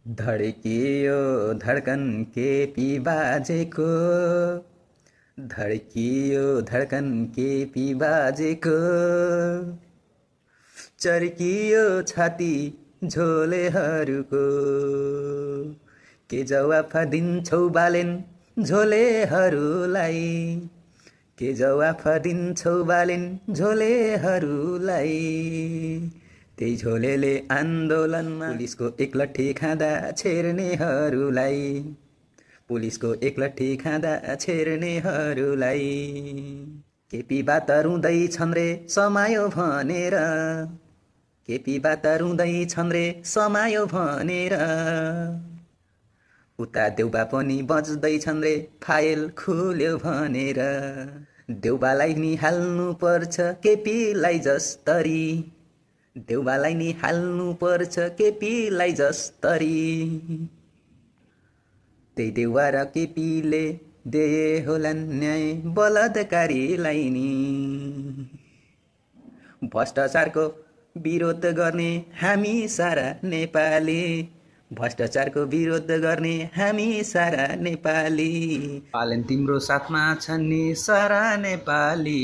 धड्कियो धड्कन केपी बाजेको, धड्कियो धड्कन केपी बाजेको, चर्कियो छाती झोलेहरूको। के जवाफ दिन्छौ बालेन झोलेहरूलाई, के जवाफ दिन्छौ बालेन झोलेहरूलाई। त्यही झोलेले आन्दोलनमा पुलिसको एकलट्ठी खाँदा छेर्नेहरूलाई, पुलिसको एकलट्ठी खाँदा छेर्नेहरूलाई। केपी बात रुँदैछन् रे समायो भनेर, केपी बात रुँदैछन् रे समायो भनेर। उता देउबा पनि बज्दैछन् रे फाइल खुल्यो भनेर। देउबालाई निहाल्नु पर्छ केपीलाई जस्तरी, देउबालाई निहाल्नु पर्छ केपीलाई जस्तरी। त्यही देउबा र केपीले दिए होलान् न्याय बलात्कारीलाई नि। भ्रष्टाचारको विरोध गर्ने हामी सारा नेपाली, भ्रष्टाचारको विरोध गर्ने हामी सारा नेपाली। पालन तिम्रो साथमा छन् नि सारा नेपाली।